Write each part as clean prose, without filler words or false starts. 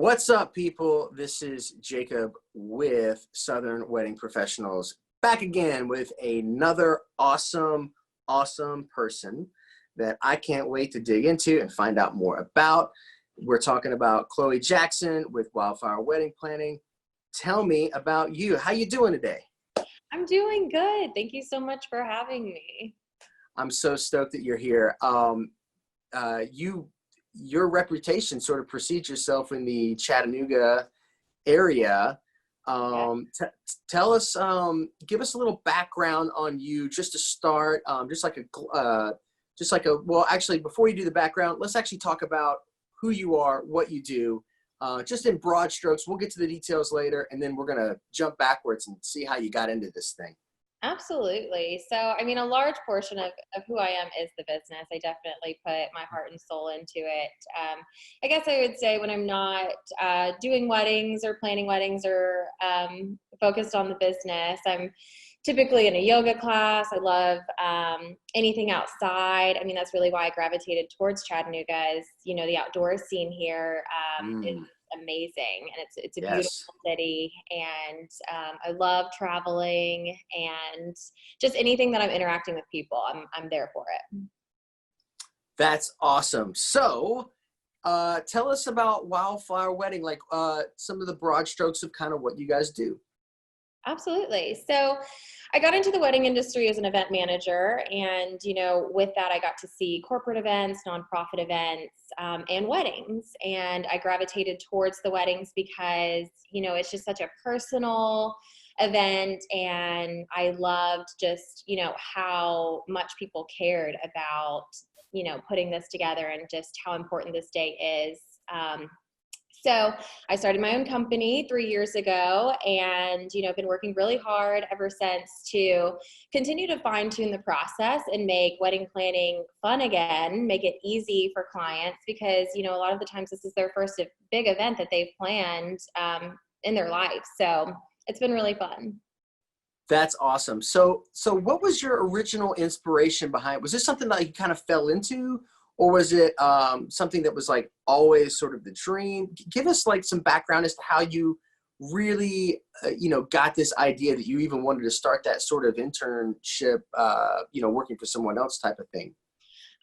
What's up, people? This is Jacob with Southern Wedding Professionals, back again with another awesome person that I can't wait to dig into and find out more about. We're talking about Khloe Jackson with Wildflower Wedding Planning. Tell me about you. How you doing today? I'm doing good. Thank you so much for having me. I'm so stoked that you're here. Your reputation sort of precedes yourself in the Chattanooga area. Tell us, give us a little background on you, just to start. Well, actually, before you do the background, let's actually talk about who you are, what you do, just in broad strokes. We'll get to the details later, and then we're gonna jump backwards and see how you got into this thing. Absolutely. So, I mean, a large portion of who I am is the business. I definitely put my heart and soul into it. I guess I would say when I'm not doing weddings or planning weddings or focused on the business, I'm typically in a yoga class. I love anything outside. I mean, that's really why I gravitated towards Chattanooga is, the outdoor scene here is amazing, and it's a beautiful city, and I love traveling, and just anything that I'm interacting with people, I'm there for it. That's awesome. So tell us about Wildflower Wedding, like some of the broad strokes of kind of what you guys do. Absolutely. So I got into the wedding industry as an event manager, and with that I got to see corporate events, nonprofit events, and weddings, and I gravitated towards the weddings because it's just such a personal event, and I loved just how much people cared about putting this together, and just how important this day is. So I started my own company 3 years ago, and I've been working really hard ever since to continue to fine tune the process and make wedding planning fun again, make it easy for clients, because a lot of the times this is their first big event that they've planned in their life. So it's been really fun. That's awesome. So what was your original inspiration behind it? Was this something that you kind of fell into? Or was it something that was like always sort of the dream? Give us like some background as to how you really, got this idea that you even wanted to start that sort of internship, working for someone else type of thing.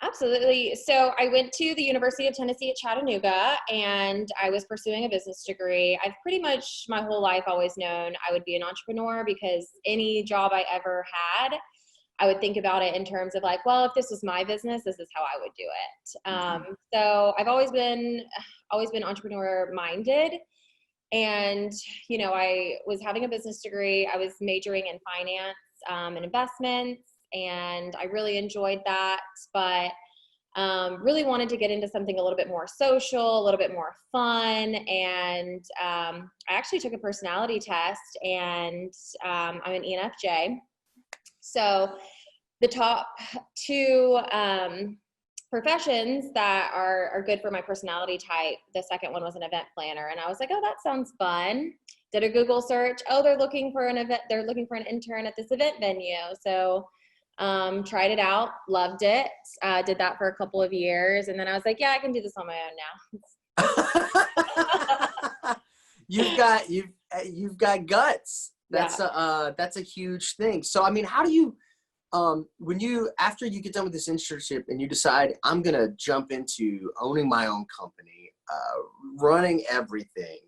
Absolutely. So I went to the University of Tennessee at Chattanooga, and I was pursuing a business degree. I've pretty much my whole life always known I would be an entrepreneur, because any job I ever had, I would think about it in terms of like, well, if this was my business, this is how I would do it. So I've always been entrepreneur minded. And, I was having a business degree. I was majoring in finance and investments, and I really enjoyed that, but really wanted to get into something a little bit more social, a little bit more fun. And I actually took a personality test, and I'm an ENFJ. So the top two professions that are good for my personality type, the second one was an event planner. And I was like, oh, that sounds fun. Did a Google search. Oh, they're looking for an intern at this event venue. So tried it out, loved it, did that for a couple of years. And then I was like, yeah, I can do this on my own now. You've got guts. That's a huge thing. So, I mean, how do you, after you get done with this internship and you decide I'm going to jump into owning my own company, running everything,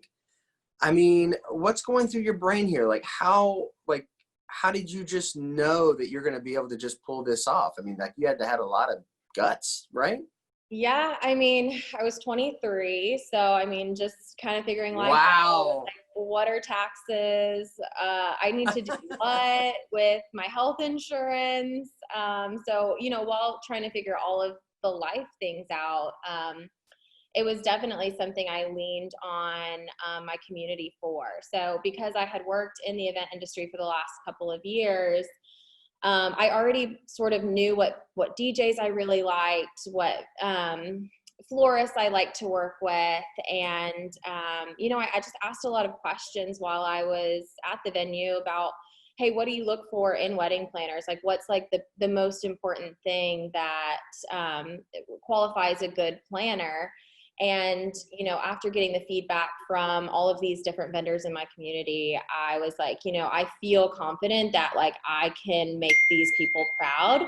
I mean, what's going through your brain here? How did you just know that you're going to be able to just pull this off? I mean, like, you had to have a lot of guts, right? Yeah, I mean, I was 23, so I mean, just kind of figuring life out, like, what are taxes? I need to do what with my health insurance? So, while trying to figure all of the life things out, it was definitely something I leaned on my community for. So because I had worked in the event industry for the last couple of years, I already sort of knew what DJs I really liked, what florists I like to work with. And, I just asked a lot of questions while I was at the venue about, hey, what do you look for in wedding planners? Like, what's like the most important thing that qualifies a good planner? And, after getting the feedback from all of these different vendors in my community, I was like, I feel confident that like I can make these people proud.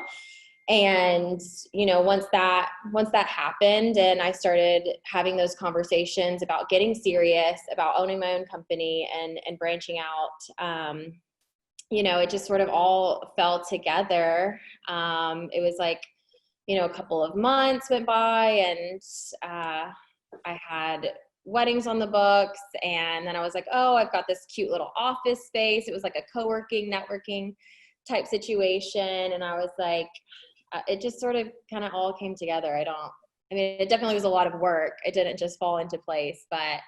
And, once that happened and I started having those conversations about getting serious, about owning my own company and branching out, it just sort of all fell together. It was like, a couple of months went by and I had weddings on the books. And then I was like, oh, I've got this cute little office space. It was like a co-working, networking type situation. And I was like, it just sort of kind of all came together. It definitely was a lot of work. It didn't just fall into place, but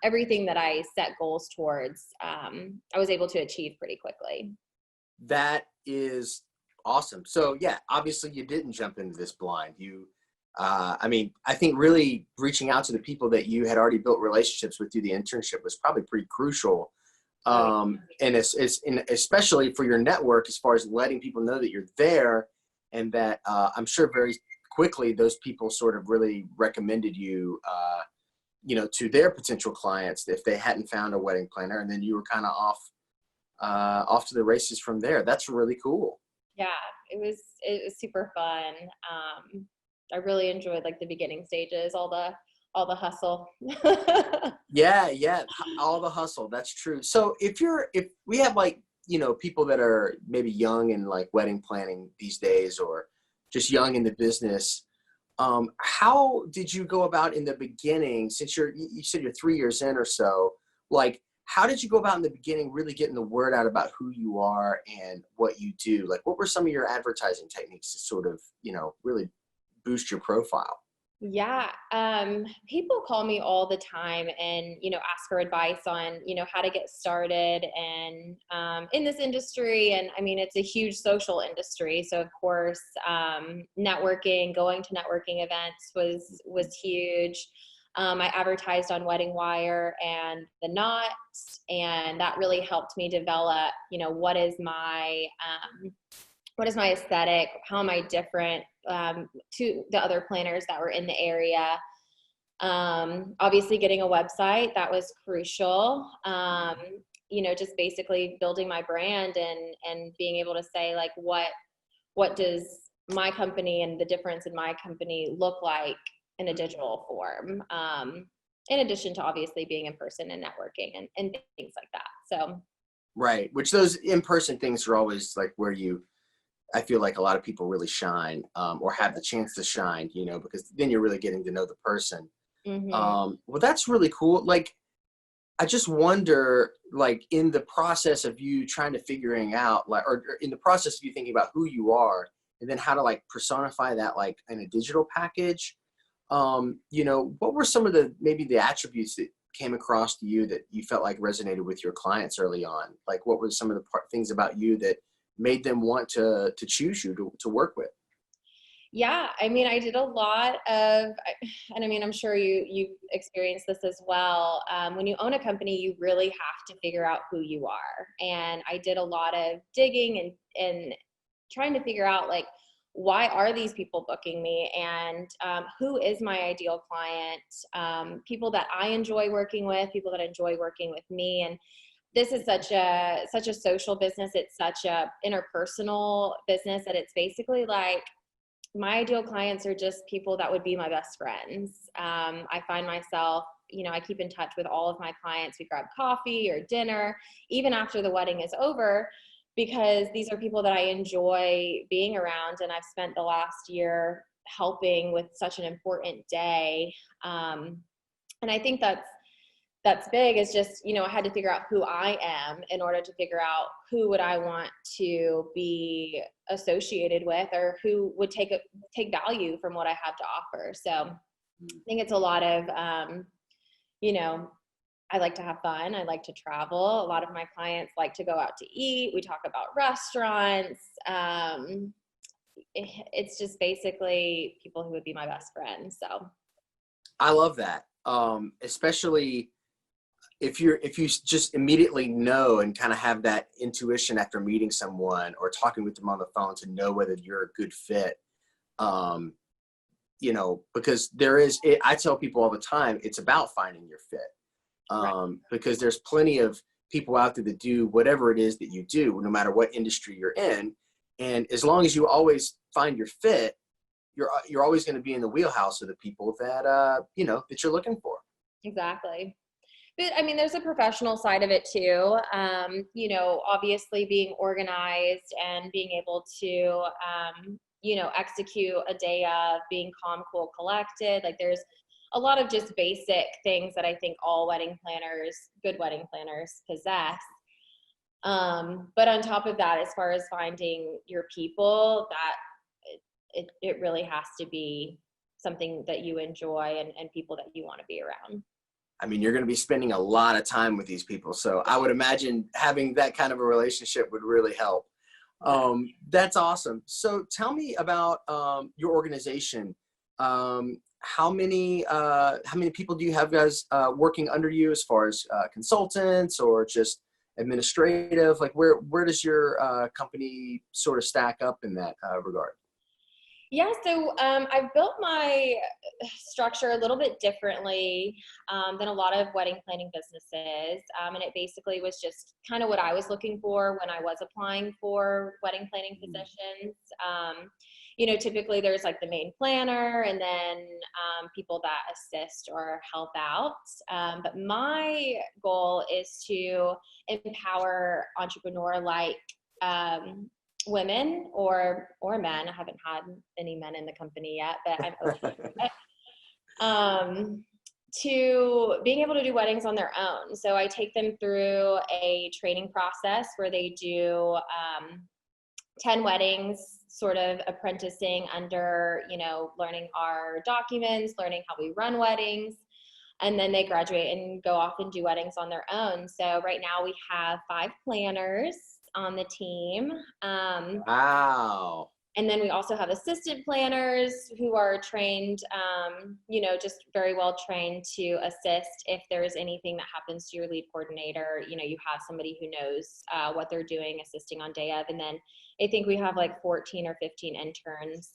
everything that I set goals towards, I was able to achieve pretty quickly. That is awesome. So yeah, obviously you didn't jump into this blind. I think really reaching out to the people that you had already built relationships with through the internship was probably pretty crucial. And especially for your network, as far as letting people know that you're there, and that I'm sure very quickly those people sort of really recommended you, to their potential clients if they hadn't found a wedding planner, and then you were kind of off to the races from there. That's really cool. Yeah, it was super fun. I really enjoyed like the beginning stages, all the hustle. Yeah, all the hustle. That's true. So if we have like, people that are maybe young in like wedding planning these days, or just young in the business, how did you go about in the beginning, since you said you're 3 years in or so, like, how did you go about in the beginning really getting the word out about who you are and what you do? Like, what were some of your advertising techniques to sort of, really boost your profile? Yeah. People call me all the time and, ask for advice on, how to get started and in this industry. And it's a huge social industry. So of course, going to networking events was huge. I advertised on Wedding Wire and The Knot, and that really helped me develop, what is my aesthetic? How am I different to the other planners that were in the area? Obviously getting a website, that was crucial. Just basically building my brand and being able to say like, what does my company and the difference in my company look like in a digital form? In addition to obviously being in person and networking and things like that. So. Right. Which those in-person things are always like where I feel like a lot of people really shine, or have the chance to shine, because then you're really getting to know the person. Mm-hmm. Well, that's really cool. Like, I just wonder, like, in the process of you trying to figuring out, like, or in the process of you thinking about who you are, and then how to like personify that, like in a digital package, what were some of maybe the attributes that came across to you that you felt like resonated with your clients early on? Like, what were some of the things about you that made them want to choose you to work with? Yeah, I did a lot of, and I'm sure you've experienced this as well. When you own a company, you really have to figure out who you are. And I did a lot of digging and trying to figure out like, why are these people booking me, and who is my ideal client? People that I enjoy working with, people that enjoy working with me. And this is such a social business. It's such a interpersonal business that it's basically like my ideal clients are just people that would be my best friends. I find myself, I keep in touch with all of my clients. We grab coffee or dinner, even after the wedding is over, because these are people that I enjoy being around. And I've spent the last year helping with such an important day. And I think that's big, is just, I had to figure out who I am in order to figure out who would I want to be associated with, or who would take value from what I have to offer. So I think it's a lot of, I like to have fun. I like to travel. A lot of my clients like to go out to eat. We talk about restaurants. It's just basically people who would be my best friends. So I love that. Especially if you just immediately know and kind of have that intuition after meeting someone or talking with them on the phone to know whether you're a good fit. because I tell people all the time, it's about finding your fit. Because there's plenty of people out there that do whatever it is that you do, no matter what industry you're in. And as long as you always find your fit, you're always going to be in the wheelhouse of the people that, that you're looking for. Exactly. But I mean, there's a professional side of it too. Obviously being organized and being able to, execute a day of being calm, cool, collected. Like there's a lot of just basic things that I think all good wedding planners possess. But on top of that, as far as finding your people, that it really has to be something that you enjoy and people that you want to be around. I mean, you're going to be spending a lot of time with these people. So I would imagine having that kind of a relationship would really help. That's awesome. So tell me about your organization. How many people do you have guys working under you as far as consultants or just administrative? Like where does your company sort of stack up in that regard? Yeah, so I've built my structure a little bit differently than a lot of wedding planning businesses. And it basically was just kind of what I was looking for when I was applying for wedding planning positions. Typically there's like the main planner and then people that assist or help out. But my goal is to empower entrepreneur-like women or men. I haven't had any men in the company yet, but I'm open to being able to do weddings on their own. So I take them through a training process where they do 10 weddings, sort of apprenticing under, learning our documents, learning how we run weddings. And then they graduate and go off and do weddings on their own. So right now we have 5 planners on the team. Wow. And then we also have assistant planners who are trained, just very well trained to assist if there's anything that happens to your lead coordinator. You have somebody who knows what they're doing, assisting on day of. And then I think we have like 14 or 15 interns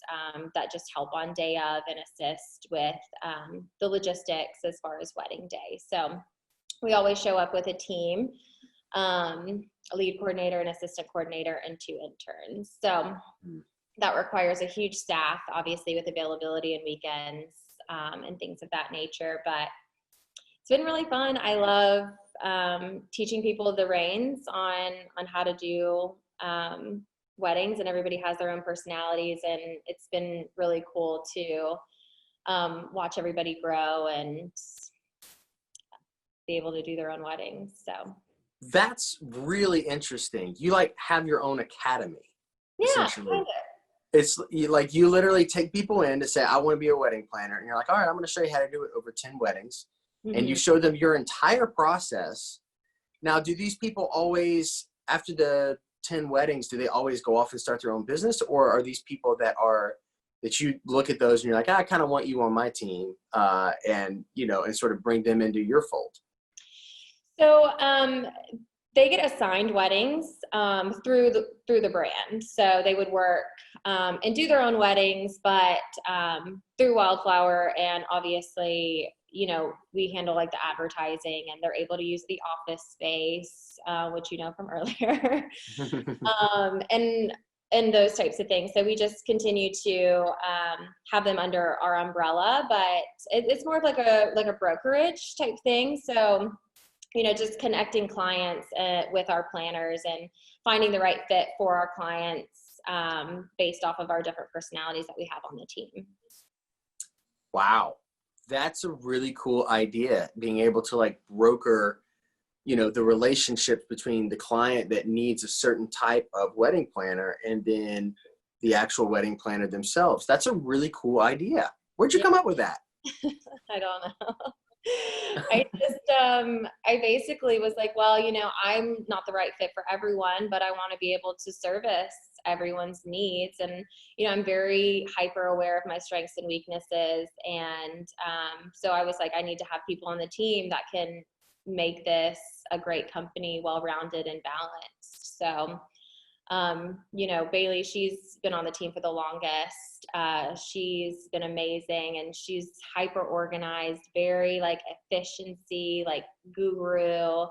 that just help on day of and assist with the logistics as far as wedding day. So we always show up with a team. A lead coordinator, an assistant coordinator, and 2 interns. So that requires a huge staff, obviously, with availability and weekends and things of that nature. But it's been really fun. I love teaching people the reins on how to do weddings, and everybody has their own personalities, and it's been really cool to watch everybody grow and be able to do their own weddings. So that's really interesting. You have your own academy. Yeah, kind of. It's you literally take people in to say, I want to be a wedding planner. And you're like, all right, I'm going to show you how to do it over 10 weddings. Mm-hmm. And you show them your entire process. Now, do these people always, after the 10 weddings, do they always go off and start their own business? Or are these people that you look at those and you're like, I kind of want you on my team and sort of bring them into your fold? So they get assigned weddings through the brand. So they would work and do their own weddings, but through Wildflower, and obviously, we handle like the advertising, and they're able to use the office space, which you know from earlier, and those types of things. So we just continue to have them under our umbrella, but it's more of like a brokerage type thing. So just connecting clients with our planners and finding the right fit for our clients based off of our different personalities that we have on the team. Wow. That's a really cool idea, being able to broker, the relationship between the client that needs a certain type of wedding planner and then the actual wedding planner themselves. That's a really cool idea. Where'd you come up with that? I don't know. I basically was like, well, I'm not the right fit for everyone, but I want to be able to service everyone's needs. And, I'm very hyper aware of my strengths and weaknesses. And so I was like, I need to have people on the team that can make this a great company, well-rounded and balanced. So You know, Bailey, she's been on the team for the longest. She's been amazing, and she's hyper organized, very like efficiency, like guru.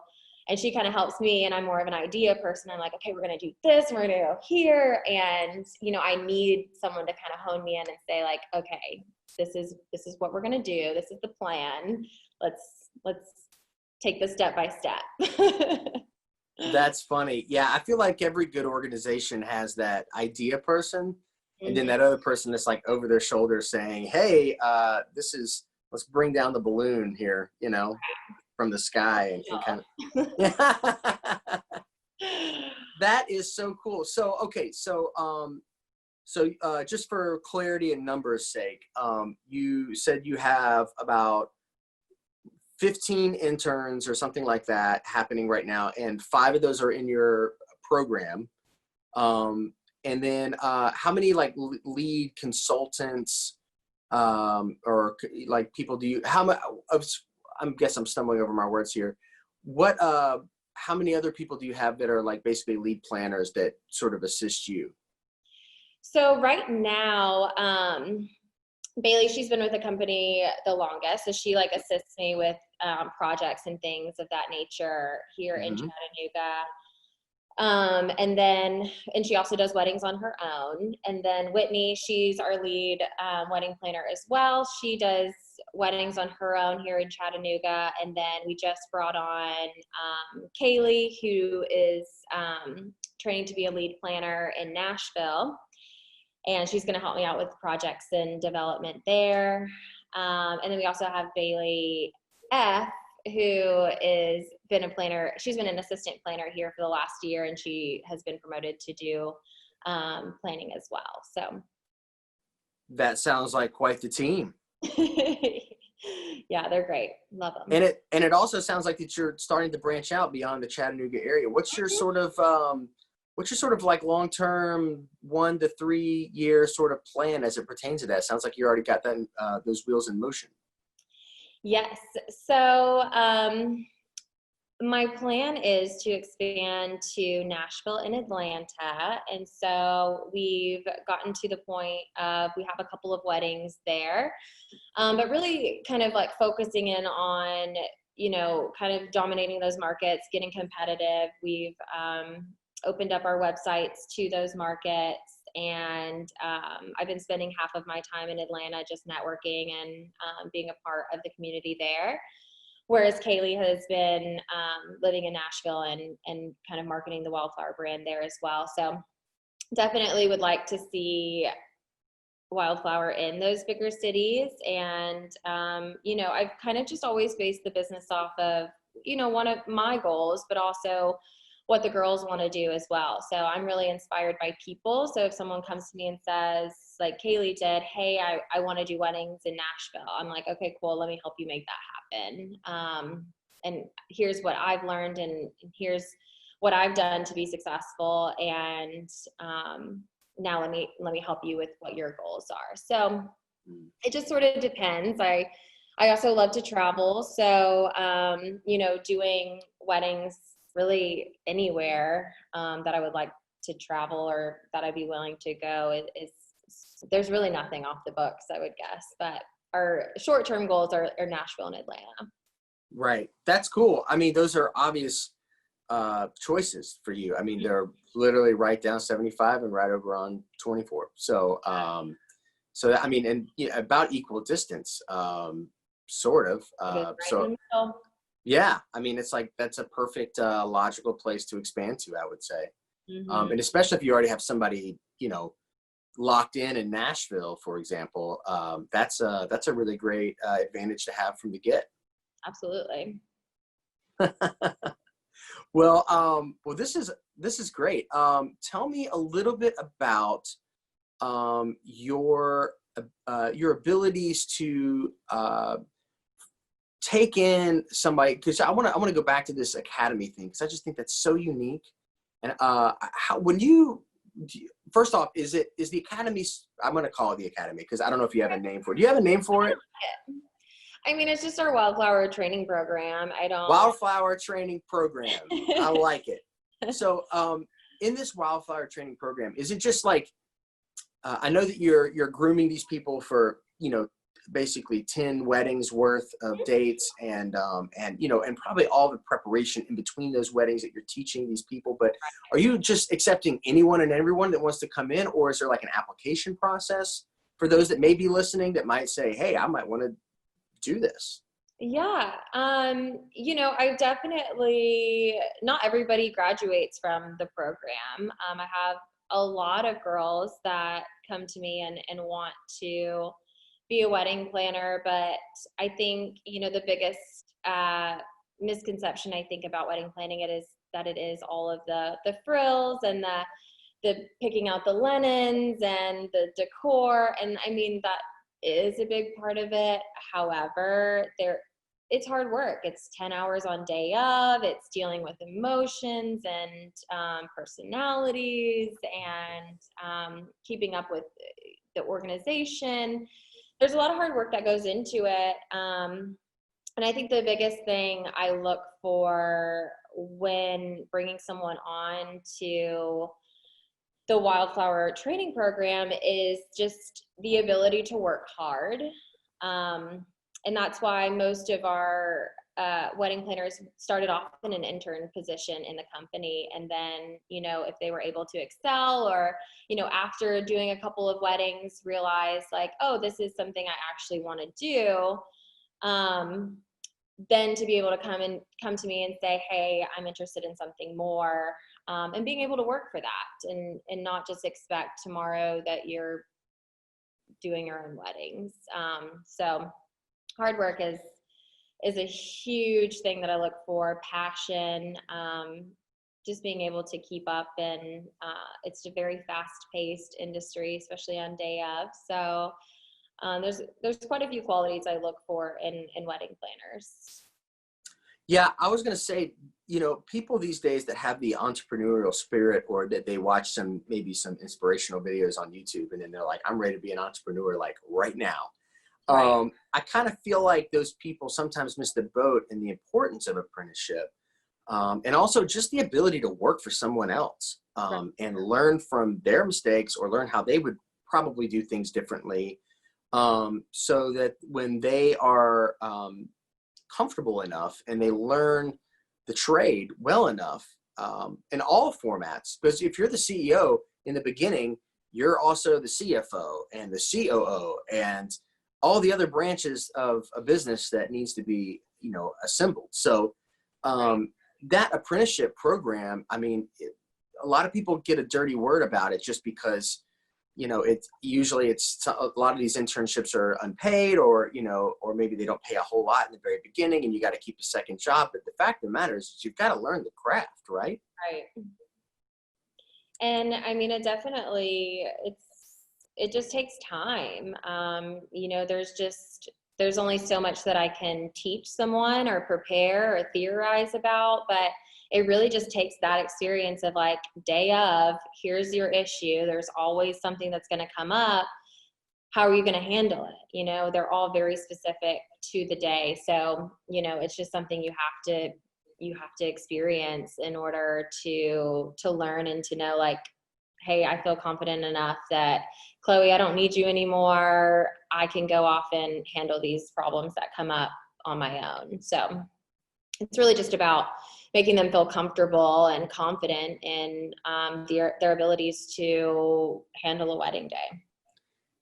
And she kind of helps me, and I'm more of an idea person. I'm like, okay, we're going to do this, we're going to go here. And, you know, I need someone to kind of hone me in and say like, okay, this is what we're going to do. This is the plan. Let's take this step by step. That's funny. Yeah, I feel like every good organization has that idea person, and then that other person that's like over their shoulder saying, hey, let's bring down the balloon here, you know, from the sky, and kind of that is so cool. So okay, so just for clarity and numbers sake, you said you have about 15 interns or something like that happening right now, and 5 of those are in your program. And then how many like lead consultants or like people do you, I guess I'm stumbling over my words here. How many other people do you have that are like basically lead planners that sort of assist you? So right now, Bailey, she's been with the company the longest, so she like assists me with projects and things of that nature here in Chattanooga. And she also does weddings on her own. And then Whitney, she's our lead wedding planner as well. She does weddings on her own here in Chattanooga. And then we just brought on Khloe, who is training to be a lead planner in Nashville. And she's going to help me out with projects and development there. And then we also have Bailey F., who is been a planner. She's been an assistant planner here for the last year, and she has been promoted to do planning as well. So that sounds like quite the team. Yeah, they're great. Love them. And it also sounds like that you're starting to branch out beyond the Chattanooga area. What's your sort of like long-term 1 to 3 year sort of plan as it pertains to that? Sounds like you already got that those wheels in motion. Yes. So my plan is to expand to Nashville and Atlanta. And so we've gotten to the point of, we have a couple of weddings there, but really kind of like focusing in on, you know, kind of dominating those markets, getting competitive. We've opened up our websites to those markets. And I've been spending half of my time in Atlanta just networking and being a part of the community there. Whereas Khloe has been living in Nashville and kind of marketing the Wildflower brand there as well. So definitely would like to see Wildflower in those bigger cities. And, you know, I've kind of just always based the business off of, you know, one of my goals, but also what the girls want to do as well. So I'm really inspired by people. So if someone comes to me and says, like Khloe did, hey, I want to do weddings in Nashville, I'm like, okay, cool, let me help you make that happen. And here's what I've learned, and here's what I've done to be successful. And now let me help you with what your goals are. So it just sort of depends. I also love to travel. So, you know, doing weddings really anywhere that I would like to travel or that I'd be willing to go is there's really nothing off the books, I would guess. But our short-term goals are Nashville and Atlanta. Right. That's cool. I mean, those are obvious choices for you. I mean, they're literally right down 75 and right over on 24. So, so I mean, and you know, about equal distance, sort of. So, yeah, I mean, it's like that's a perfect logical place to expand to, I would say. And especially if you already have somebody, you know, locked in Nashville, for example, that's a really great advantage to have from the get. Absolutely. Well, this is great. Tell me a little bit about your abilities to take in somebody, because I want to go back to this academy thing, because I just think that's so unique. And first off, is the academy? I'm going to call it the academy because I don't know if you have a name for it. Do you have a name for it? I mean, it's just our Wildflower training program. Wildflower training program. I like it. So, in this wildflower training program, is it just like, I know that you're grooming these people for, basically 10 weddings worth of dates and probably all the preparation in between those weddings that you're teaching these people, but are you just accepting anyone and everyone that wants to come in, or is there like an application process for those that may be listening that might say, hey, I might want to do this? Yeah. I definitely, not everybody graduates from the program. I have a lot of girls that come to me and want to be a wedding planner, but I think, the biggest misconception I think about wedding planning it is all of the frills and the picking out the linens and the decor. And I mean, that is a big part of it. However, it's hard work. It's 10 hours on day of, it's dealing with emotions and personalities and keeping up with the organization. There's a lot of hard work that goes into it. And I think the biggest thing I look for when bringing someone on to the Wildflower training program is just the ability to work hard. And that's why most of our wedding planners started off in an intern position in the company. And then, if they were able to excel or, after doing a couple of weddings, realize like, oh, this is something I actually want to do. Then to be able to come to me and say, hey, I'm interested in something more, and being able to work for that and not just expect tomorrow that you're doing your own weddings. So hard work is a huge thing that I look for. Passion, just being able to keep up, and it's a very fast-paced industry, especially on day of. So there's quite a few qualities I look for in wedding planners. Yeah, I was going to say, people these days that have the entrepreneurial spirit, or that they watch maybe some inspirational videos on YouTube, and then they're like, I'm ready to be an entrepreneur like right now. Right. I kind of feel like those people sometimes miss the boat in the importance of apprenticeship, and also just the ability to work for someone else, and learn from their mistakes, or learn how they would probably do things differently, so that when they are comfortable enough and they learn the trade well enough, in all formats, because if you're the CEO in the beginning, you're also the CFO and the COO and all the other branches of a business that needs to be, assembled. So that apprenticeship program, I mean, a lot of people get a dirty word about it just because, it's a lot of these internships are unpaid, or maybe they don't pay a whole lot in the very beginning and you got to keep a second job. But the fact of the matter is you've got to learn the craft, right? Right. And I mean, it just takes time. There's only so much that I can teach someone or prepare or theorize about, but it really just takes that experience of like, day of, here's your issue. There's always something that's going to come up. How are you going to handle it? They're all very specific to the day. So, it's just something you have to experience in order to learn and to know, like, hey, I feel confident enough that, Khloe, I don't need you anymore. I can go off and handle these problems that come up on my own. So it's really just about making them feel comfortable and confident in their abilities to handle a wedding day.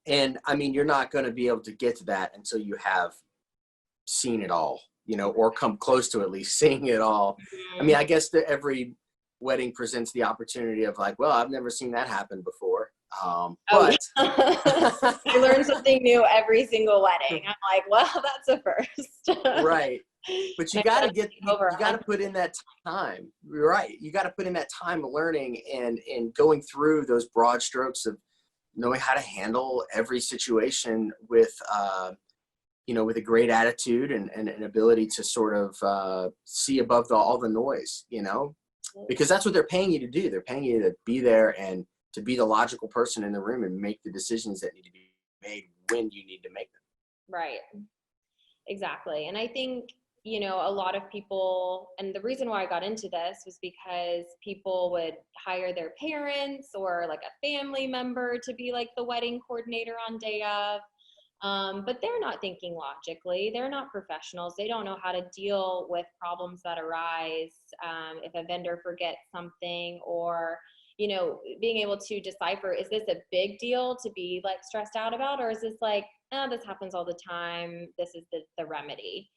And I mean, you're not going to be able to get to that until you have seen it all, or come close to at least seeing it all. Mm-hmm. I mean, I guess that every wedding presents the opportunity of like, well, I've never seen that happen before. But I learn something new every single wedding. I'm like, well, that's a first. Right. But you got to put in that time. You're right. You got to put in that time learning and going through those broad strokes of knowing how to handle every situation with, with a great attitude and an ability to sort of see above all the noise, because that's what they're paying you to do. They're paying you to be there and to be the logical person in the room and make the decisions that need to be made when you need to make them. Right. Exactly. And I think, a lot of people, and the reason why I got into this was because people would hire their parents or like a family member to be like the wedding coordinator on day of. But they're not thinking logically. They're not professionals. They don't know how to deal with problems that arise if a vendor forgets something, or being able to decipher, is this a big deal to be like stressed out about, or is this like, oh, this happens all the time, this is the remedy.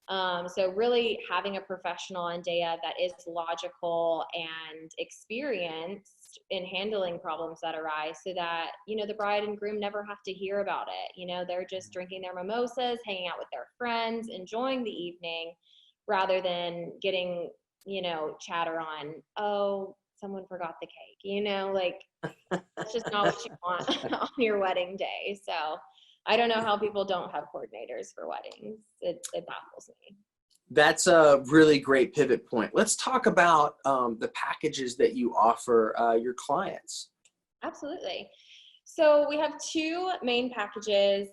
So really having a professional on day of that is logical and experienced in handling problems that arise, so that, the bride and groom never have to hear about it. They're just drinking their mimosas, hanging out with their friends, enjoying the evening, rather than getting, chatter on, oh, someone forgot the cake, like that's just not what you want on your wedding day. So I don't know how people don't have coordinators for weddings. It baffles me. That's a really great pivot point. Let's talk about the packages that you offer your clients. Absolutely. So we have two main packages.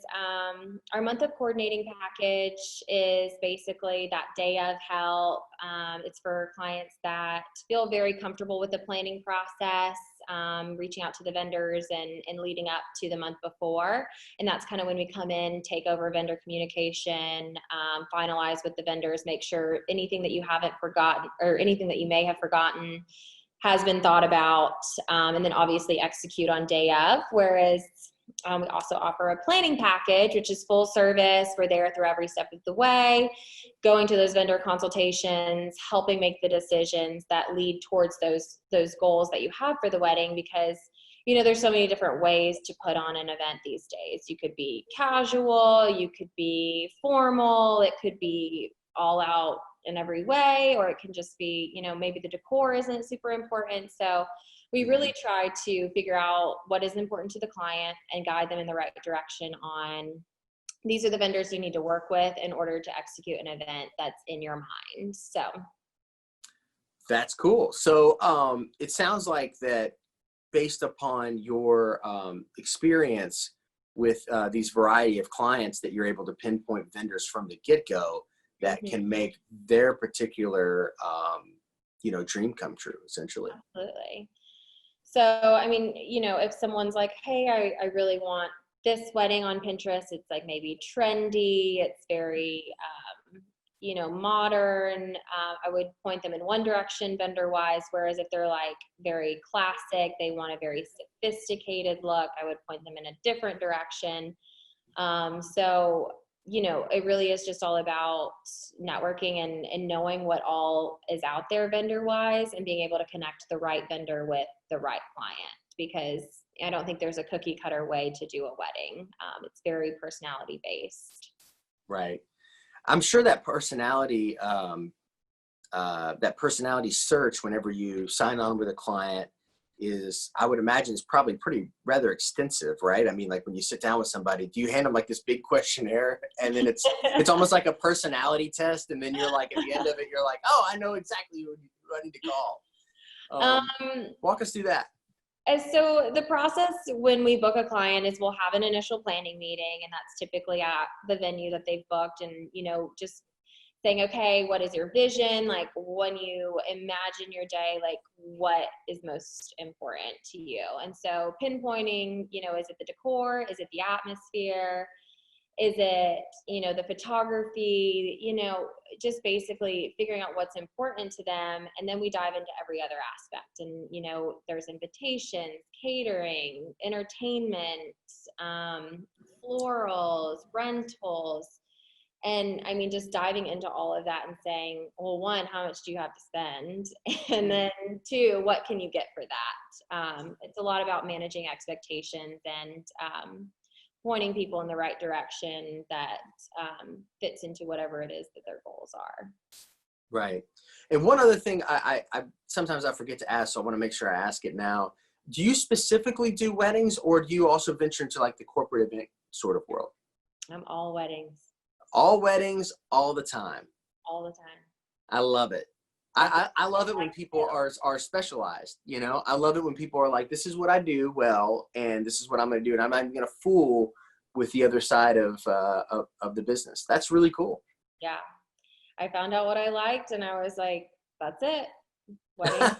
Our month of coordinating package is basically that day of help. It's for clients that feel very comfortable with the planning process, reaching out to the vendors and leading up to the month before. And that's kind of when we come in, take over vendor communication, finalize with the vendors, make sure anything that you haven't forgotten or anything that you may have forgotten has been thought about, and then obviously execute on day of. Whereas we also offer a planning package, which is full service. We're there through every step of the way, going to those vendor consultations, helping make the decisions that lead towards those goals that you have for the wedding. Because there's so many different ways to put on an event these days. You could be casual, you could be formal, it could be all out in every way, or it can just be, maybe the decor isn't super important. So we really try to figure out what is important to the client and guide them in the right direction on, these are the vendors you need to work with in order to execute an event that's in your mind. So that's cool. So it sounds like that based upon your experience with these variety of clients, that you're able to pinpoint vendors from the get-go that can make their particular, dream come true, essentially. Absolutely. So, I mean, if someone's like, hey, I really want this wedding on Pinterest, it's like maybe trendy, it's very, modern, I would point them in one direction vendor-wise. Whereas if they're like very classic, they want a very sophisticated look, I would point them in a different direction. So it really is just all about networking and knowing what all is out there vendor-wise, and being able to connect the right vendor with the right client. Because I don't think there's a cookie cutter way to do a wedding. It's very personality based. Right. I'm sure that personality search whenever you sign on with a client is, I would imagine, is probably rather extensive, right? I mean, like when you sit down with somebody, do you hand them like this big questionnaire, and then it's almost like a personality test, and then you're like, at the end of it, you're like, oh, I know exactly who I need to call. Walk us through that. And so the process when we book a client is we'll have an initial planning meeting, and that's typically at the venue that they've booked, and just saying, okay, what is your vision? Like, when you imagine your day, like, what is most important to you? And so pinpointing, is it the decor? Is it the atmosphere? Is it, the photography? Just basically figuring out what's important to them. And then we dive into every other aspect. And, there's invitations, catering, entertainment, florals, rentals. And I mean, just diving into all of that and saying, well, one, how much do you have to spend? And then two, what can you get for that? It's a lot about managing expectations and pointing people in the right direction that fits into whatever it is that their goals are. Right. And one other thing I sometimes I forget to ask, so I want to make sure I ask it now. Do you specifically do weddings, or do you also venture into like the corporate event sort of world? I'm all weddings. All weddings, all the time. All the time. I love it. I love it when people are specialized. I love it when people are like, this is what I do well, and this is what I'm going to do, and I'm not going to fool with the other side of the business. That's really cool. Yeah. I found out what I liked, and I was like, that's it. Weddings.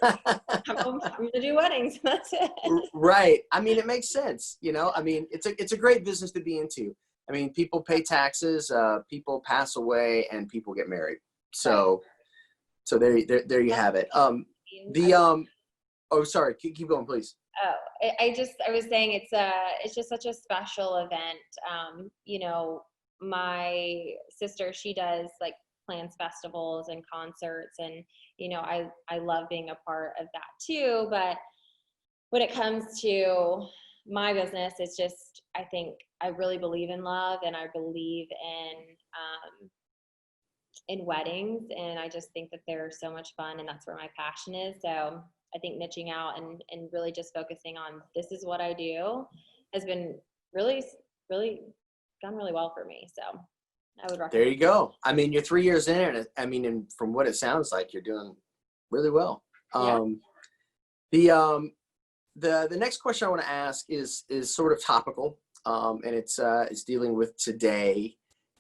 I'm going to do weddings. That's it. Right. I mean, it makes sense. You know, I mean, it's a great business to be into. I mean, people pay taxes, people pass away, and people get married. So, so there you have it. Oh, sorry. Keep going, please. Oh, I was saying it's just such a special event. You know, my sister, she does like plans festivals and concerts, and you know, I love being a part of that too. But when it comes to my business, it's just, I think I really believe in love, and I believe in weddings, and I just think that they're so much fun, and that's where my passion is. So I think niching out and really just focusing on this is what I do has been really gone really well for me. So I would recommend. There you go. I mean, you're 3 years in, and I mean, and from what it sounds like, you're doing really well. Yeah. The next question I want to ask is sort of topical, and it's dealing with today,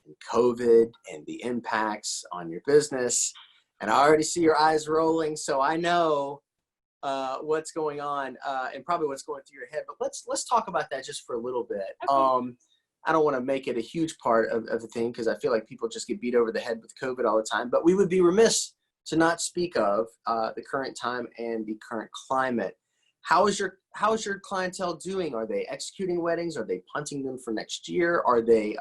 and COVID, and the impacts on your business. And I already see your eyes rolling, so I know what's going on and probably what's going through your head. But let's talk about that just for a little bit. Okay. I don't want to make it a huge part of the thing, because I feel like people just get beat over the head with COVID all the time. But we would be remiss to not speak of the current time and the current climate. How is your clientele doing? Are they executing weddings? Are they punting them for next year? Are they,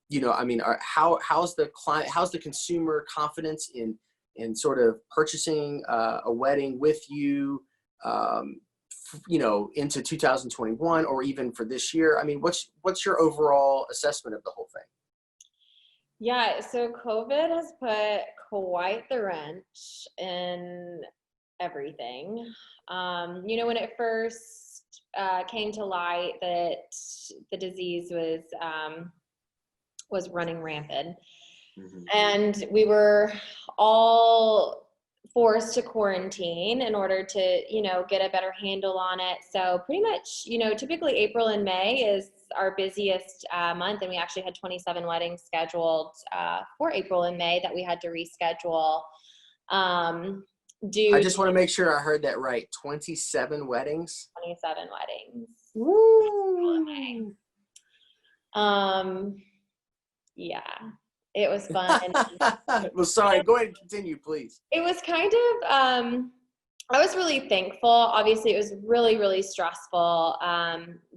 you know, I mean, how's the consumer confidence in sort of purchasing a wedding with you, you know, into 2021 or even for this year? I mean, what's your overall assessment of the whole thing? Yeah, so COVID has put quite the wrench in everything. You know, when it first came to light that the disease was running rampant, mm-hmm. and we were all forced to quarantine in order to, you know, get a better handle on it. So pretty much, you know, typically April and May is our busiest month, and we actually had 27 weddings scheduled for April and May that we had to reschedule. I just want to make sure I heard that right. 27 weddings? 27 weddings. Woo! Yeah, it was fun. Well, sorry, go ahead and continue, please. It was kind of, I was really thankful. Obviously, it was really, really stressful.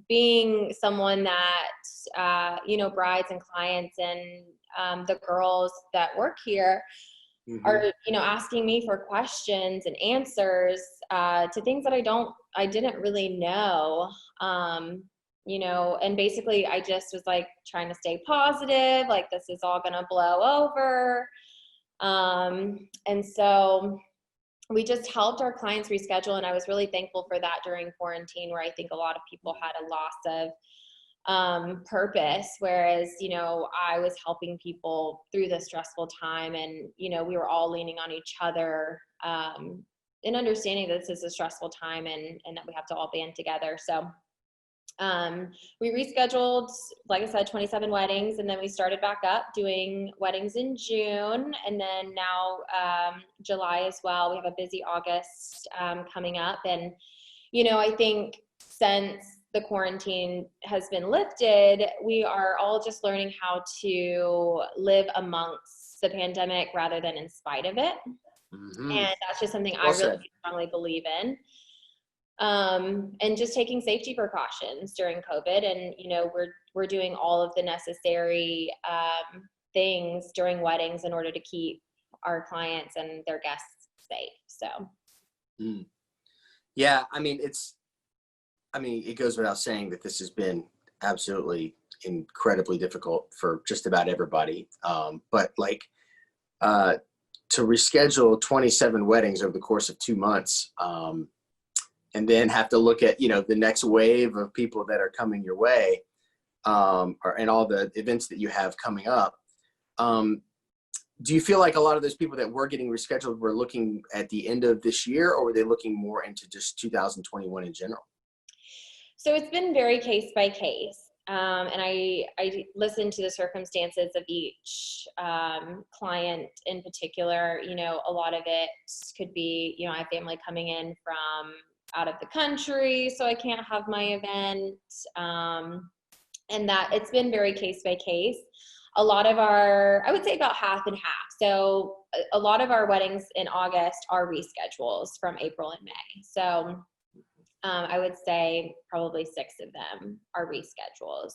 Being someone that, you know, brides and clients and the girls that work here, mm-hmm. are, you know, asking me for questions and answers to things that I didn't really know, you know, and basically I just was like trying to stay positive, like this is all going to blow over. And so we just helped our clients reschedule, and I was really thankful for that during quarantine, where I think a lot of people had a loss of purpose, whereas, you know, I was helping people through this stressful time, and, you know, we were all leaning on each other in understanding that this is a stressful time and that we have to all band together. So we rescheduled, like I said, 27 weddings, and then we started back up doing weddings in June, and then now July as well. We have a busy August coming up, and, you know, I think since the quarantine has been lifted, we are all just learning how to live amongst the pandemic rather than in spite of it. Mm-hmm. And that's just something I really strongly believe in. And just taking safety precautions during COVID, and, you know, we're doing all of the necessary things during weddings in order to keep our clients and their guests safe. So, yeah, I mean, it goes without saying that this has been absolutely incredibly difficult for just about everybody. But like, to reschedule 27 weddings over the course of 2 months, and then have to look at, you know, the next wave of people that are coming your way, and all the events that you have coming up. Do you feel like a lot of those people that were getting rescheduled were looking at the end of this year, or were they looking more into just 2021 in general? So it's been very case by case. And I listen to the circumstances of each client in particular. You know, a lot of it could be, you know, I have family coming in from out of the country, so I can't have my event. And that it's been very case by case. A lot of our, I would say about half and half. So a lot of our weddings in August are reschedules from April and May. So I would say probably 6 of them are reschedules.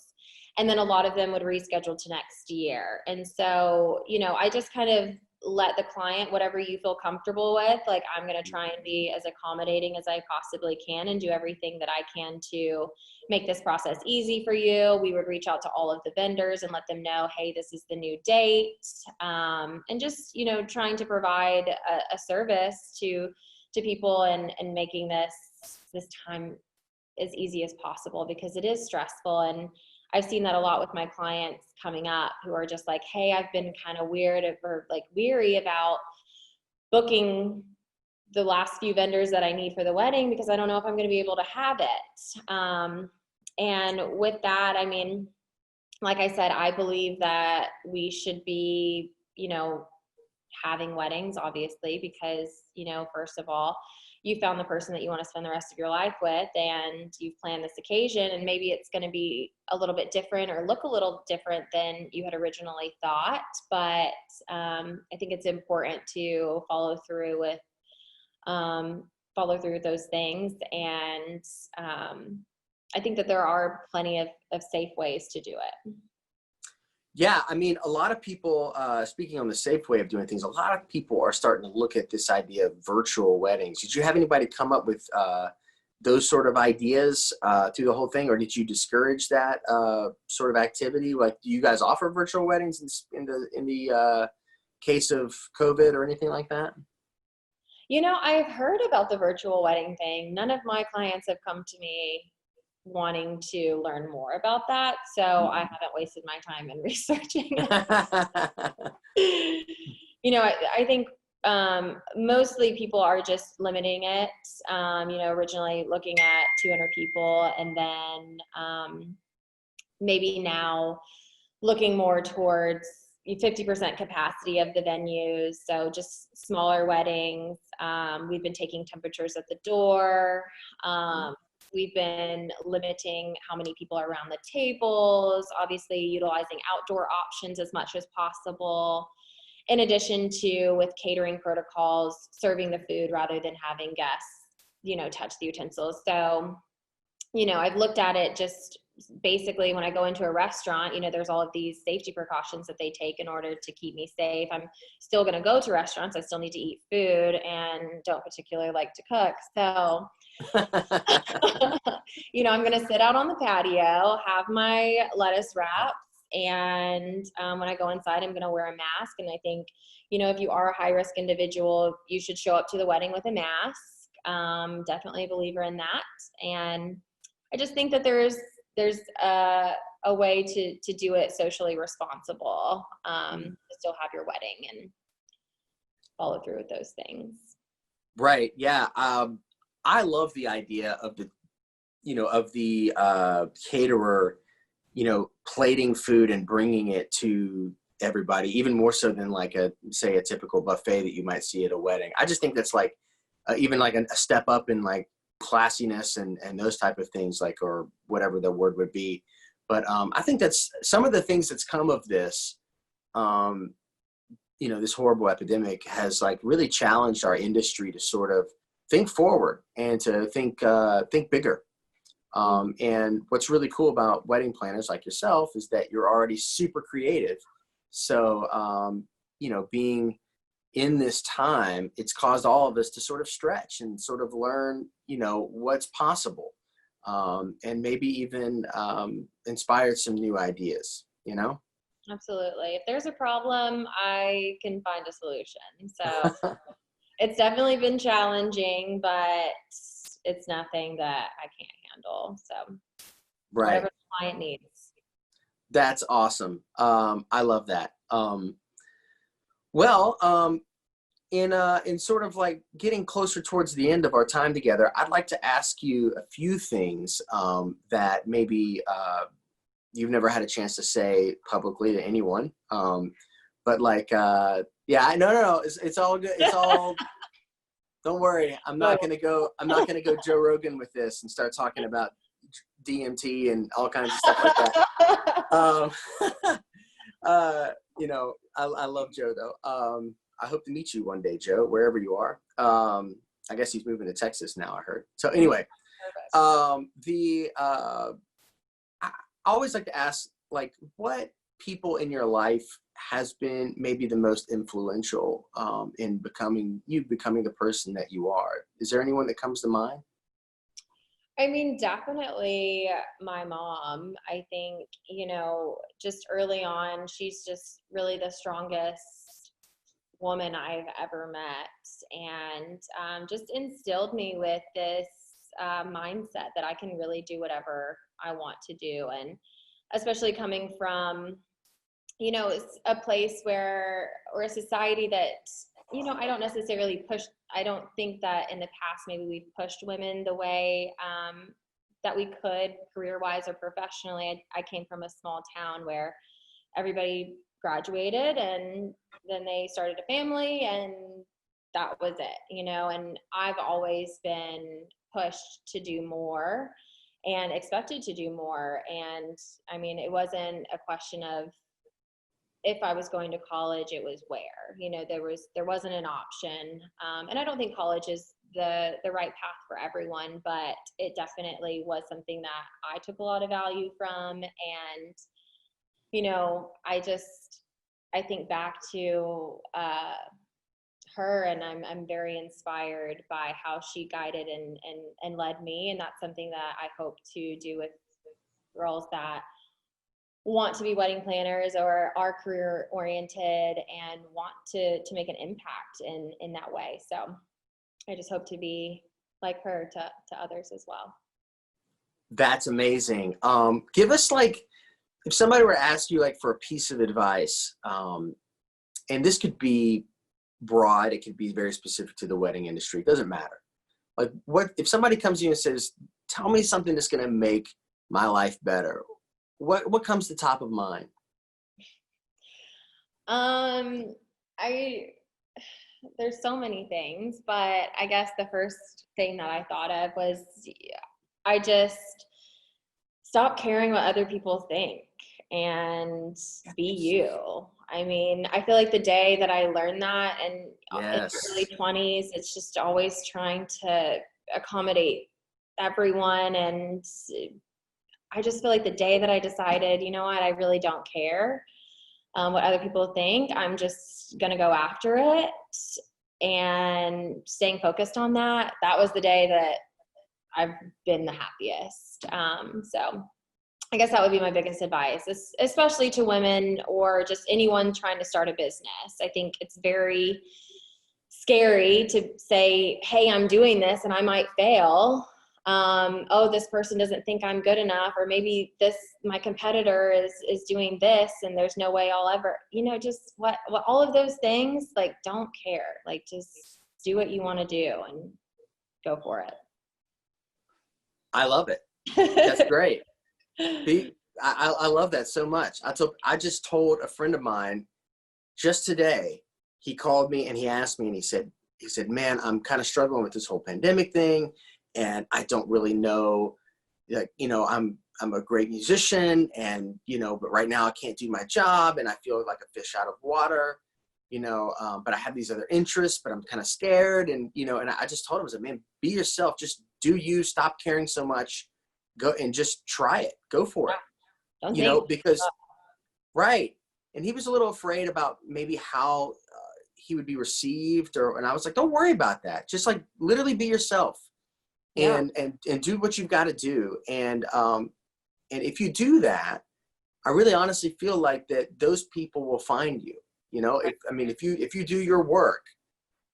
And then a lot of them would reschedule to next year. And so, you know, I just kind of let the client, whatever you feel comfortable with, like I'm going to try and be as accommodating as I possibly can and do everything that I can to make this process easy for you. We would reach out to all of the vendors and let them know, hey, this is the new date. And just, you know, trying to provide a service to people and making this time as easy as possible, because it is stressful. And I've seen that a lot with my clients coming up who are just like, hey, I've been kind of weird or like weary about booking the last few vendors that I need for the wedding because I don't know if I'm going to be able to have it. And with that, I mean, like I said, I believe that we should be, you know, having weddings, obviously, because, you know, first of all, you found the person that you want to spend the rest of your life with, and you've planned this occasion, and maybe it's going to be a little bit different or look a little different than you had originally thought. But I think it's important to follow through with those things. And I think that there are plenty of safe ways to do it. Yeah, I mean, a lot of people, speaking on the safe way of doing things, a lot of people are starting to look at this idea of virtual weddings. Did you have anybody come up with those sort of ideas through the whole thing, or did you discourage that sort of activity? Like, do you guys offer virtual weddings in the case of COVID or anything like that? You know, I've heard about the virtual wedding thing. None of my clients have come to me wanting to learn more about that. So I haven't wasted my time in researching. You know, I think mostly people are just limiting it. You know, originally looking at 200 people, and then maybe now looking more towards 50% capacity of the venues. So just smaller weddings. We've been taking temperatures at the door. We've been limiting how many people are around the tables, obviously utilizing outdoor options as much as possible, in addition to, with catering protocols, serving the food rather than having guests, you know, touch the utensils. So, you know, I've looked at it just basically when I go into a restaurant, you know, there's all of these safety precautions that they take in order to keep me safe. I'm still going to go to restaurants. I still need to eat food and don't particularly like to cook. So, you know, I'm going to sit out on the patio, have my lettuce wraps, and when I go inside, I'm going to wear a mask. And I think, you know, if you are a high risk individual, you should show up to the wedding with a mask. Definitely a believer in that. And I just think that there's a way to do it socially responsible, to still have your wedding and follow through with those things. Right. Yeah. I love the idea of the, you know, of the caterer, you know, plating food and bringing it to everybody, even more so than like a typical buffet that you might see at a wedding. I just think that's like even like a step up in like classiness and those type of things, like, or whatever the word would be. But I think that's some of the things that's come of this, you know, this horrible epidemic has like really challenged our industry to sort of think forward and to think bigger. And what's really cool about wedding planners like yourself is that you're already super creative. So, you know, being in this time, it's caused all of us to sort of stretch and sort of learn, you know, what's possible, and maybe even inspired some new ideas, you know? Absolutely. If there's a problem, I can find a solution. So it's definitely been challenging, but it's nothing that I can't handle. So Right. whatever the client needs. That's awesome. I love that. Well, in sort of like getting closer towards the end of our time together, I'd like to ask you a few things that maybe you've never had a chance to say publicly to anyone. But like, yeah, no, it's all good. It's all, don't worry. I'm not going to go Joe Rogan with this and start talking about DMT and all kinds of stuff like that. You know, I love Joe though. I hope to meet you one day, Joe, wherever you are. I guess he's moving to Texas now, I heard. So anyway, I always like to ask, like, what people in your life has been maybe the most influential in becoming the person that you are? Is there anyone that comes to mind? I mean, definitely my mom. I think, you know, just early on, she's just really the strongest woman I've ever met, and just instilled me with this mindset that I can really do whatever I want to do. And especially coming from, you know, it's a place where, or a society that, you know, I don't think that in the past maybe we've pushed women the way that we could career-wise or professionally. I came from a small town where everybody graduated and then they started a family and that was it, you know, and I've always been pushed to do more and expected to do more. And I mean, it wasn't a question of if I was going to college, it was where, you know, there wasn't an option. And I don't think college is the right path for everyone, but it definitely was something that I took a lot of value from. And, you know, I think back to her, and I'm very inspired by how she guided and led me. And that's something that I hope to do with girls that want to be wedding planners or are career oriented and want to make an impact in that way. So I just hope to be like her to others as well. That's amazing. Give us, like, if somebody were to ask you like for a piece of advice, and this could be broad, it could be very specific to the wedding industry, it doesn't matter. Like, what if somebody comes to you and says, tell me something that's going to make my life better? What comes to top of mind? There's so many things, but I guess the first thing that I thought of was I just stop caring what other people think and be you. I mean, I feel like the day that I learned that, and in the early 20s, it's just always trying to accommodate everyone. And I just feel like the day that I decided, you know what, I really don't care what other people think. I'm just going to go after it and staying focused on that. That was the day that I've been the happiest. So I guess that would be my biggest advice, especially to women or just anyone trying to start a business. I think it's very scary to say, hey, I'm doing this and I might fail. Oh, this person doesn't think I'm good enough, or maybe my competitor is doing this and there's no way I'll ever, you know, just what all of those things, like, don't care, like, just do what you want to do and go for it. I love it. That's great. I love that so much. I just told a friend of mine just today, he called me and he asked me and he said, man, I'm kind of struggling with this whole pandemic thing. And I don't really know, like, you know, I'm a great musician and, you know, but right now I can't do my job and I feel like a fish out of water, you know, but I have these other interests, but I'm kind of scared. And, you know, and I just told him, I said, man, be yourself. Just do you, stop caring so much, go and just try it. Go for it. Don't you know, because, right. And he was a little afraid about maybe how he would be received, and I was like, don't worry about that. Just like literally be yourself. Yeah. And do what you've got to do. And if you do that, I really honestly feel like that those people will find you, you know, if you do your work,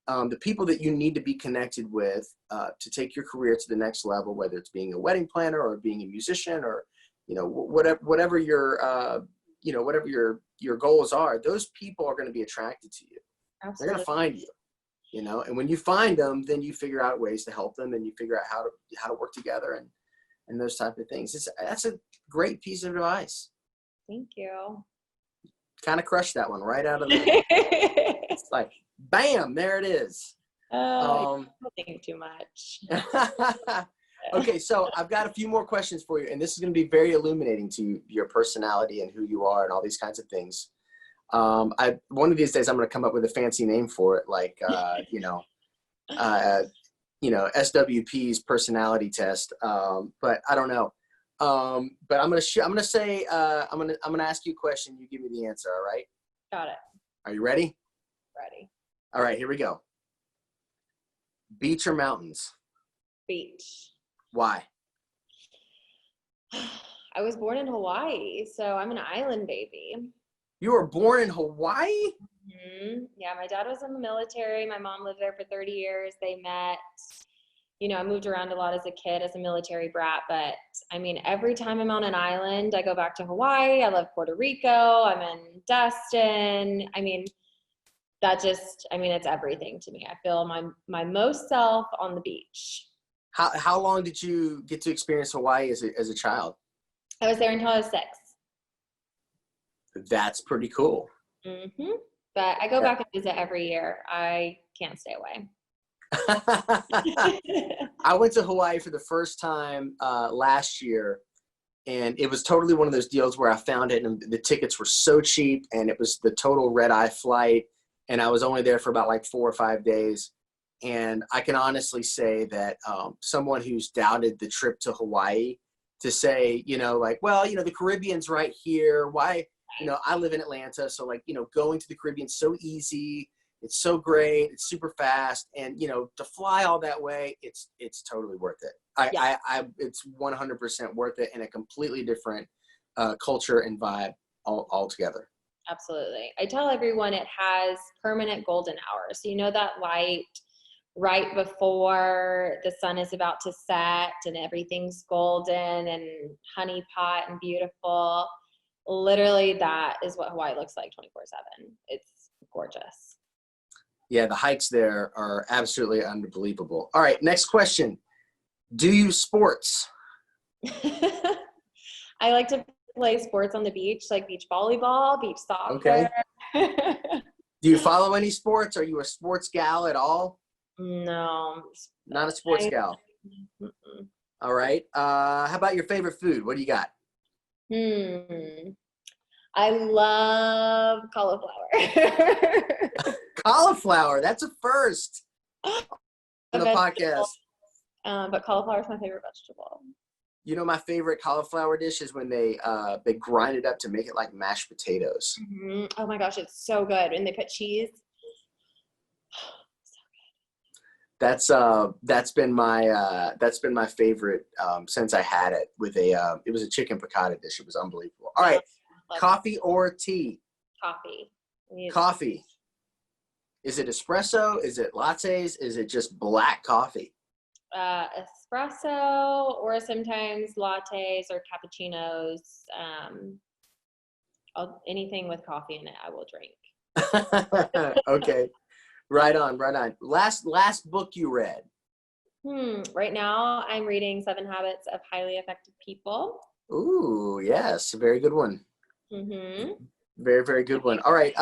the people that you need to be connected with to take your career to the next level, whether it's being a wedding planner or being a musician or, you know, whatever your, you know, whatever your goals are, those people are going to be attracted to you. Absolutely. They're going to find you. You know, and when you find them, then you figure out ways to help them and you figure out how to work together. And and those type of things. That's a great piece of advice. Thank you. Kind of crushed that one right out of the, it's like, bam, there it is. Oh, I don't think too much. Okay, so I've got a few more questions for you, and this is going to be very illuminating to your personality and who you are and all these kinds of things. One of these days I'm going to come up with a fancy name for it, like SWP's personality test. But I don't know. But I'm going to ask you a question. You give me the answer. All right. Got it. Are you ready? Ready. All right, here we go. Beach or mountains? Beach. Why? I was born in Hawaii, so I'm an island baby. You were born in Hawaii? Mm-hmm. Yeah, my dad was in the military. My mom lived there for 30 years. They met. I moved around a lot as a kid as a military brat, but I mean, every time I'm on an island, I go back to Hawaii. I love Puerto Rico. I'm in Destin. I mean, it's everything to me. I feel my most self on the beach. How long did you get to experience Hawaii as a child? I was there until I was 6. That's pretty cool. Mm-hmm. But I go back and visit every year. I can't stay away. I went to Hawaii for the first time last year, and it was totally one of those deals where I found it, and the tickets were so cheap, and it was the total red-eye flight, and I was only there for about like 4 or 5 days. And I can honestly say that someone who's doubted the trip to Hawaii, to say, the Caribbean's right here. Why, I live in Atlanta, so going to the Caribbean's so easy. It's so great. It's super fast, and to fly all that way, it's totally worth it. It's 100% worth it, and a completely different culture and vibe altogether. Absolutely. I tell everyone it has permanent golden hours. That light right before the sun is about to set and everything's golden and honey pot and beautiful. Literally, that is what Hawaii looks like 24/7. It's gorgeous. Yeah, the hikes there are absolutely unbelievable. All right, next question. Do you sports? I like to play sports on the beach, like beach volleyball, beach soccer. Okay. Do you follow any sports? Are you a sports gal at all? No. Not a sports gal. Mm-mm. All right. How about your favorite food? What do you got? I love cauliflower. Cauliflower. That's a first on the podcast. But cauliflower is my favorite vegetable. My favorite cauliflower dish is when they grind it up to make it like mashed potatoes. Mm-hmm. Oh my gosh, it's so good. And they put cheese. That's been my favorite since I had it with it was a chicken piccata dish. It was unbelievable. All right, coffee or tea? Coffee. Coffee. Is it espresso? Is it lattes? Is it just black coffee? Espresso, or sometimes lattes or cappuccinos. Anything with coffee in it, I will drink. Okay. Right on. Last book you read? Right now, I'm reading 7 Habits of Highly Effective People. Ooh, yes, very good one. Mm-hmm. Very, very good one. All right.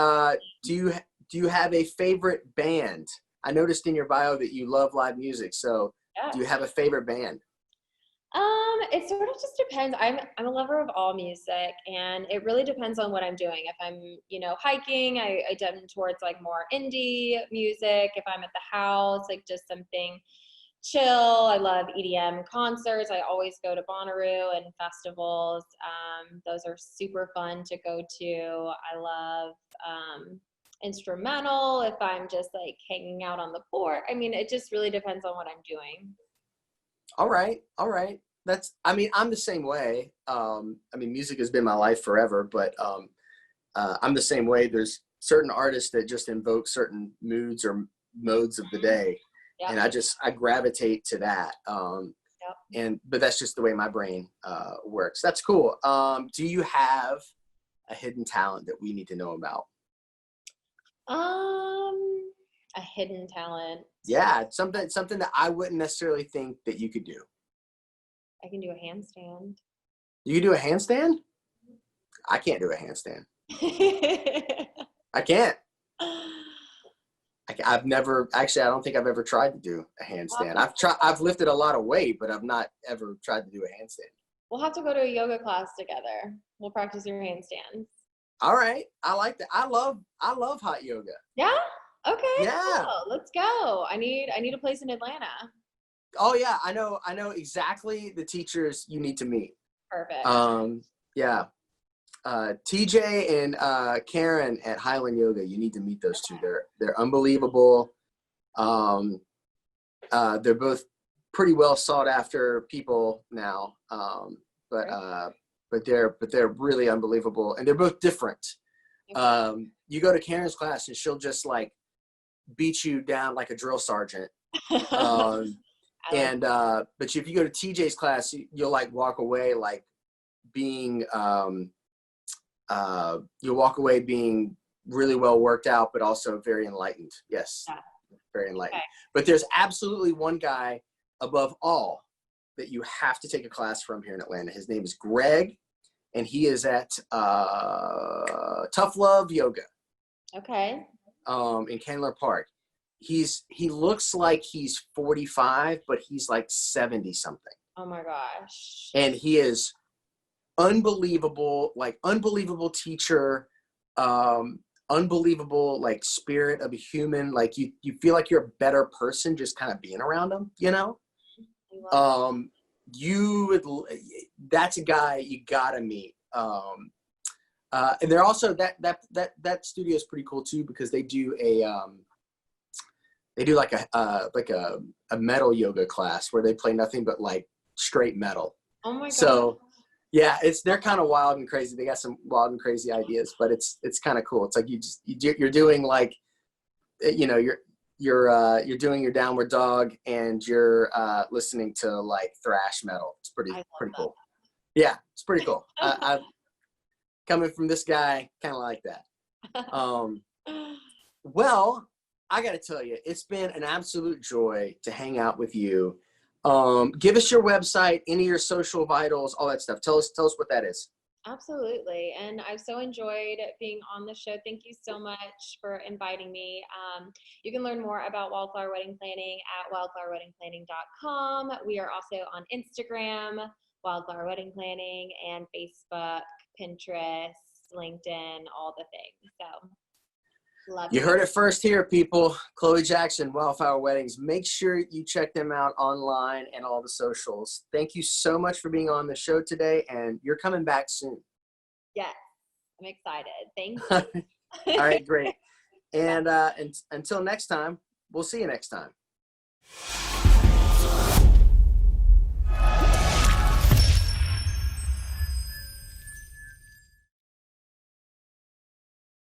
Do you have a favorite band? I noticed in your bio that you love live music. So, do you have a favorite band? It sort of just depends. I'm a lover of all music, and it really depends on what I'm doing. If I'm, hiking, I tend towards like more indie music. If I'm at the house, like just something chill. I love EDM concerts. I always go to Bonnaroo and festivals. Those are super fun to go to. I love instrumental if I'm just like hanging out on the port. I mean, it just really depends on what I'm doing. All right. I'm the same way. Music has been my life forever, but I'm the same way. There's certain artists that just invoke certain moods or modes of the day. Yep. And I gravitate to that. But that's just the way my brain works. That's cool. Do you have a hidden talent that we need to know about? A hidden talent. Yeah, something that I wouldn't necessarily think that you could do. I can do a handstand. You can do a handstand? I can't do a handstand. I can't. I've never, actually, I don't think I've ever tried to do a handstand. I've lifted a lot of weight, but I've not ever tried to do a handstand. We'll have to go to a yoga class together. We'll practice your handstands. All right. I like that. I love hot yoga. Yeah? Okay. Yeah. Cool. Let's go. I need a place in Atlanta. Oh yeah. I know exactly the teachers you need to meet. Perfect. Yeah. TJ and Karen at Highland Yoga, you need to meet those two. They're unbelievable. They're both pretty well sought after people now. But they're really unbelievable, and they're both different. Okay. You go to Karen's class and she'll just like beat you down like a drill sergeant. But if you go to TJ's class, you'll like walk away like being you'll walk away being really well worked out, but also very enlightened. Yes, yeah. Very enlightened. Okay. But there's absolutely one guy above all that you have to take a class from here in Atlanta. His name is Greg, and he is at Tough Love Yoga. Okay. In Candler Park. He looks like he's 45, but he's like 70 something. Oh my gosh. And he is unbelievable teacher, unbelievable like spirit of a human. Like you feel like you're a better person just kind of being around him, you know? That's a guy you gotta meet. And they're also that studio is pretty cool too, because they do like a metal yoga class where they play nothing but like straight metal. Oh my god. So yeah, they're kind of wild and crazy. They got some wild and crazy ideas, but it's kind of cool. It's like you're doing like, you know, you're doing your downward dog and you're listening to like thrash metal. It's pretty cool. Yeah, it's pretty cool. I've coming from this guy, kind of like that. Well, I got to tell you, it's been an absolute joy to hang out with you. Give us your website, any of your social vitals, all that stuff. Tell us what that is. Absolutely. And I've so enjoyed being on the show. Thank you so much for inviting me. You can learn more about Wildflower Wedding Planning at wildflowerweddingplanning.com. We are also on Instagram, Wildflower Wedding Planning, and Facebook, Pinterest, LinkedIn, all the things. So love you heard it first here, people. Khloe Jackson, Wildflower Weddings. Make sure you check them out online and all the socials. Thank you so much for being on the show today, and you're coming back soon. Yes, I'm excited. Thank you. All right, great. And until next time, we'll see you next time.